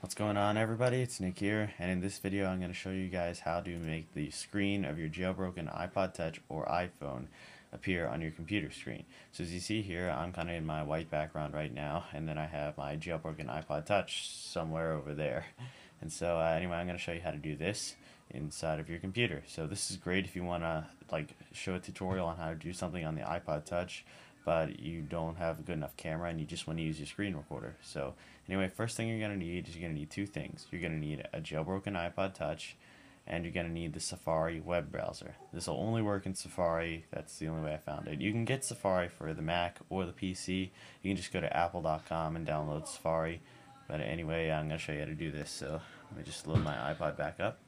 What's going on, everybody? It's Nick here, and in this video I'm going to show you guys how to make the screen of your jailbroken iPod Touch or iPhone appear on your computer screen. So as you see here, I'm kind of in my white background right now, and then I have my jailbroken iPod Touch somewhere over there. And so anyway, I'm going to show you how to do this inside of your computer. So this is great if you want to show a tutorial on how to do something on the iPod Touch, but you don't have a good enough camera and you just want to use your screen recorder. So anyway, first thing you're going to need is you're going to need two things. You're going to need a jailbroken iPod Touch, and you're going to need the Safari web browser. This will only work in Safari. That's the only way I found it. You can get Safari for the Mac or the PC. You can just go to apple.com and download Safari. But anyway, I'm going to show you how to do this. So let me just load my iPod back up.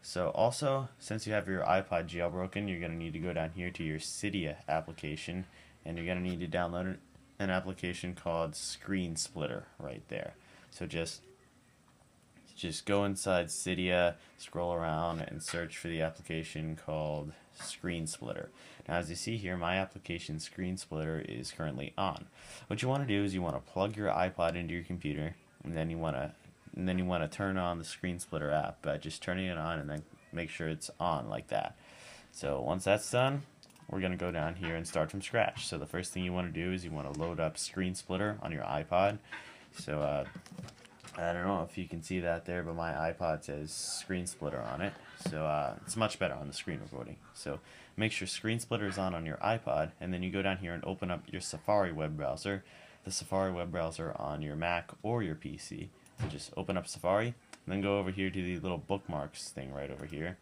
So also, since you have your iPod jailbroken, you're going to need to go down here to your Cydia application, and you're going to need to download an application called screensplitr right there. So just go inside Cydia, scroll around, and search for the application called screensplitr. Now, as you see here, my application screensplitr is currently on. What you want to do is you want to plug your iPod into your computer, and then you want to turn on the screensplitr app by just turning it on and then make sure it's on like that. So once that's done, we're going to go down here and start from scratch. So the first thing you want to do is you want to load up screensplitr on your iPod. So I don't know if you can see that there, but my iPod says screensplitr on it. So it's much better on the screen recording. So make sure screensplitr is on your iPod, and then you go down here and open up your Safari web browser, the Safari web browser on your Mac or your PC. So just open up Safari, and then go over here to the little bookmarks thing right over here.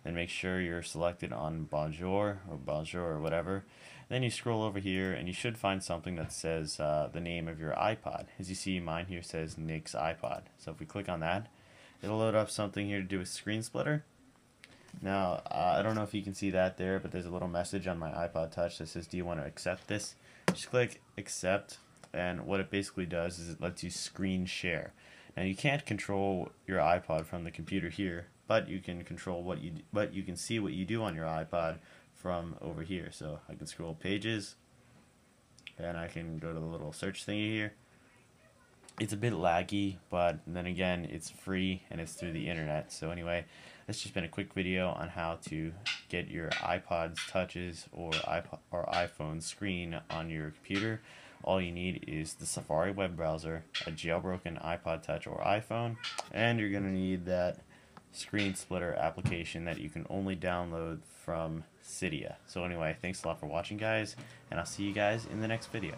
Then make sure you're selected on Bonjour or whatever. Then you scroll over here and you should find something that says the name of your iPod. As you see, mine here says Nick's iPod. So if we click on that, it'll load up something here to do with screensplitr. Now, I don't know if you can see that there, but there's a little message on my iPod Touch that says, do you want to accept this? Just click accept, and what it basically does is it lets you screen share. Now, you can't control your iPod from the computer here, but you can control you can see what you do on your iPod from over here. So I can scroll pages, and I can go to the little search thingy here. It's a bit laggy, but then again, it's free and it's through the internet. So anyway, that's just been a quick video on how to get your iPod's touches or iPhone screen on your computer. All you need is the Safari web browser, a jailbroken iPod Touch or iPhone, and you're going to need that screensplitr application that you can only download from Cydia. So anyway, thanks a lot for watching, guys, and I'll see you guys in the next video.